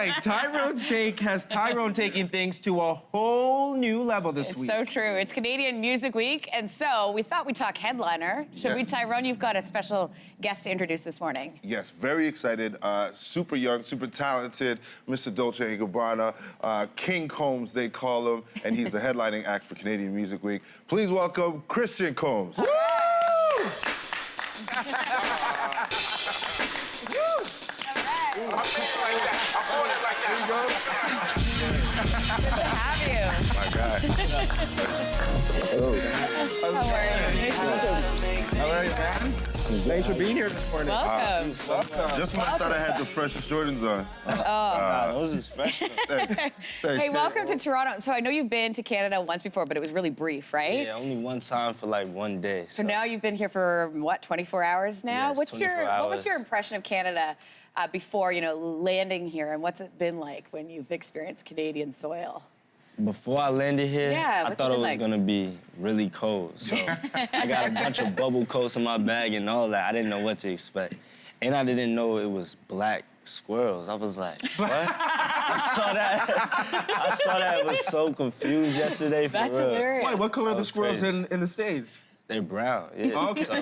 right, Tyrone's Take has Tyrone taking things to a whole new level this week. So true. It's Canadian Music Week, and so we thought we'd talk headliner. Should we, Tyrone? You've got a special guest to introduce this morning. Yes, very excited. Super young, super talented, Mr. Dolce & Gabbana, King Combs, they call him, and he's the headlining act for Canadian Music Week. Please welcome Christian Combs. Woo! I'm doing it like that. There you go. Good to have you. My guy. How are you, man? Thanks for being here this morning. Welcome. Just when I thought I had the freshest Jordans on. Those is fresh. Hey, welcome to Toronto. So I know you've been to Canada once before, but it was really brief, right? Yeah, only one time for like 1 day. So now you've been here for, what, 24 hours now? Yes, What was 24 your impression of Canada before, landing here, and what's it been like when you've experienced Canadian soil? Before I landed here, Yeah, I what's thought it it been was like? gonna be really cold. So I got a bunch of bubble coats in my bag and all that. I didn't know what to expect. And I didn't know it was black squirrels. I was like, what? I saw that. I was so confused yesterday, for That's real. hilarious. Wait, what color are the was squirrels crazy. in the States? They're brown, yeah. Okay. So,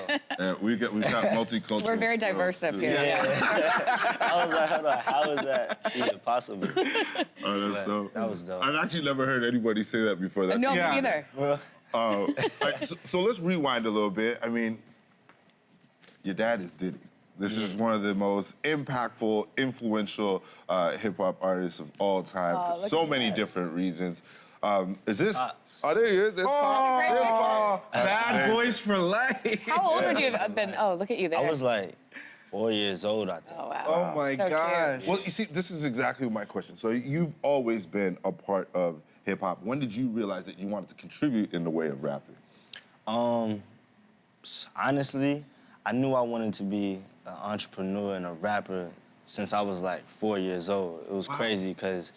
We've got multicultural. We're very diverse up here. yeah. I was like, hold on, how is that even possible? Oh, that's dope. That was dope. I've actually never heard anybody say that before. That's No, Yeah. me neither. Well, all right, so let's rewind a little bit. I mean, your dad is Diddy. This is one of the most impactful, influential hip-hop artists of all time for look so at many that. different reasons. Is this... Pops. Oh, there he is. There's Pops. There's Pops. Bad boys for life. How old would you have been? Oh, look at you there. I was like 4 years old, I think. Oh, wow. Oh my So cute. gosh. Well, you see, this is exactly my question. So you've always been a part of hip-hop. When did you realize that you wanted to contribute in the way of rapping? Honestly, I knew I wanted to be an entrepreneur and a rapper since I was like 4 years old. It was crazy because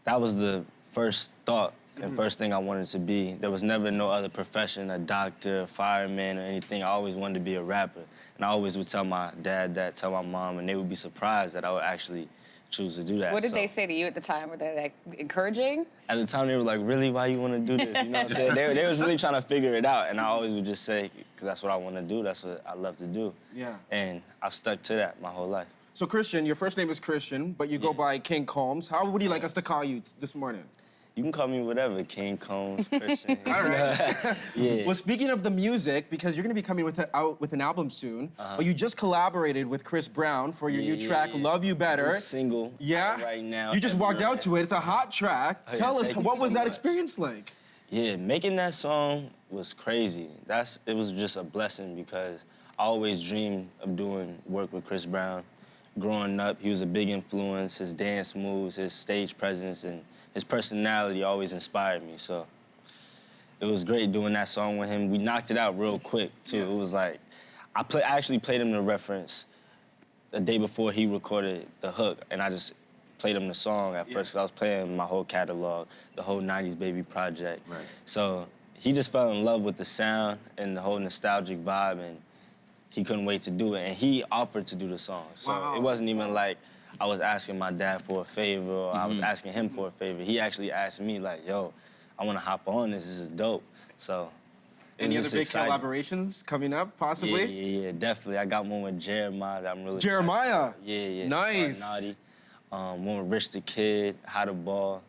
that was the first thought and first thing I wanted to be. There was never no other profession, a doctor, a fireman, or anything. I always wanted to be a rapper. And I always would tell my dad that, tell my mom, and they would be surprised that I would actually choose to do that. What did So, they say to you at the time? Were they like encouraging? At the time, they were like, really, why you want to do this? You know what I'm saying? They was really trying to figure it out. And I always would just say, because that's what I want to do. That's what I love to do. Yeah. And I've stuck to that my whole life. So Christian, your first name is Christian, but you go by King Combs. How would you like us to call you this morning? You can call me whatever, King Combs, Christian. All right. Yeah. Well, speaking of the music, because you're going to be coming out with an album soon, but you just collaborated with Chris Brown for your new track, Love You Better. I'm single Yeah? right now. You just walked out to it. It's a hot track. Oh, yeah, Tell us, thank you what so was that much. experience like? Yeah, making that song was crazy. It was just a blessing because I always dreamed of doing work with Chris Brown. Growing up, he was a big influence. His dance moves, his stage presence, and his personality always inspired me. So it was great doing that song with him. We knocked it out real quick, too. It was like, I actually played him the reference the day before he recorded the hook, and I just played him the song at first, because I was playing my whole catalog, the whole 90s Baby project. Right. So he just fell in love with the sound and the whole nostalgic vibe, and he couldn't wait to do it. And he offered to do the song. So it wasn't even like I was asking my dad for a favor or I was asking him for a favor. He actually asked me, like, yo, I want to hop on this. This is dope. So Any other just big exciting. collaborations coming up, possibly? Yeah, definitely. I got one with Jeremiah that I'm really Jeremiah? Yeah. Nice. Naughty. One with Rich the Kid, How to Ball.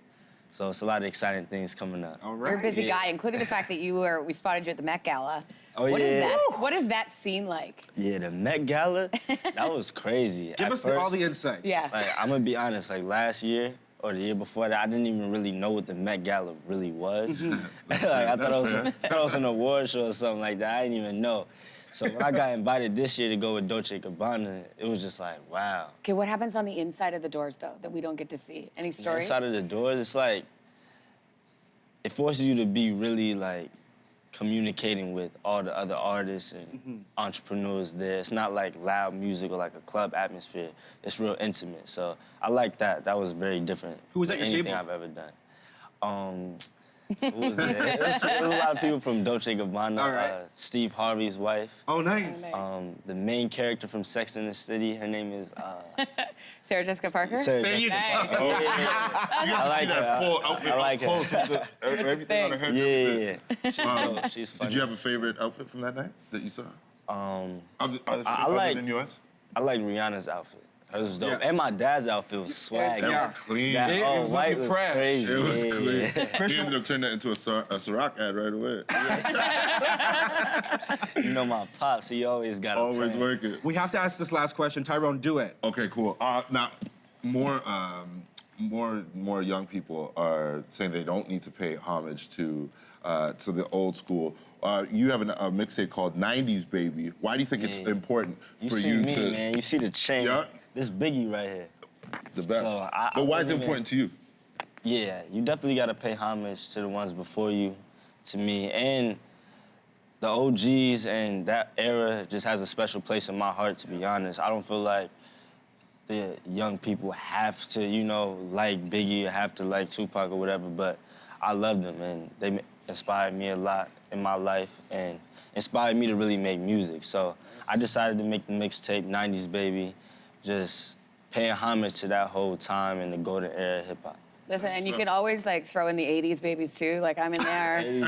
So it's a lot of exciting things coming up. All right. You're a busy guy, including the fact that we spotted you at the Met Gala. Oh, What is yeah. that? What is that scene like? Yeah, the Met Gala, that was crazy. Give At us first, all the insights. Yeah. Like, I'm gonna be honest, like last year or the year before that, I didn't even really know what the Met Gala really was. Like, I thought it was an award show or something like that. I didn't even know. So when I got invited this year to go with Dolce & Gabbana, it was just like, wow. Okay, what happens on the inside of the doors, though, that we don't get to see? Any stories? Inside of the doors, it's like, it forces you to be really like communicating with all the other artists and entrepreneurs there. It's not like loud music or like a club atmosphere. It's real intimate. So I like that. That was very different Who was at than your anything table? I've ever done. It was a lot of people from Dolce & Gabbana. All right. Steve Harvey's wife. Oh, nice. The main character from Sex and the City, her name is Sarah Jessica Parker? Sarah There you Jessica- go. Oh, yeah. You got to like see that her. full outfit I like up close with everything on her head. Yeah. She's dope. She's funny. Did you have a favorite outfit from that night that you saw? Other like- than yours? I like Rihanna's outfit. It was dope. Yeah. And my dad's outfit was swag. That Yeah. was clean. That It all was white looking was fresh. crazy. It was Yeah, clean. yeah. He ended up turning that into a Ciroc ad right away. You know my pops, he always got Always a plan. working. We have to ask this last question. Tyrone, do it. Okay, cool. Now, more young people are saying they don't need to pay homage to the old school. You have a mixtape called '90s Baby. Why do you think it's important You for see you me, to man. You see the chain. Yeah. This Biggie right here. the best? So, I but why is it believe in- important to you? Yeah, you definitely got to pay homage to the ones before you, to me. And the OGs and that era just has a special place in my heart, to be honest. I don't feel like the young people have to, like Biggie or have to like Tupac or whatever, but I love them and they inspired me a lot in my life and inspired me to really make music. So I decided to make the mixtape, 90s Baby, just paying homage to that whole time and the golden era of hip hop. Listen, and you can always like throw in the 80s babies too. Like I'm in there. I'm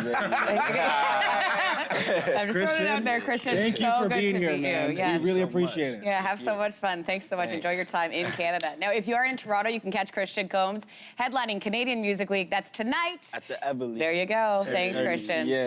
just throwing it out there, Christian. Thank you so for good being to here, meet man. you. Yes. We really so appreciate it. Yeah, have so much fun. Thanks so much. Thanks. Enjoy your time in Canada. Now, if you are in Toronto, you can catch Christian Combs headlining Canadian Music Week. That's tonight. At the Everly. There you go. Thanks, Christian. Yeah.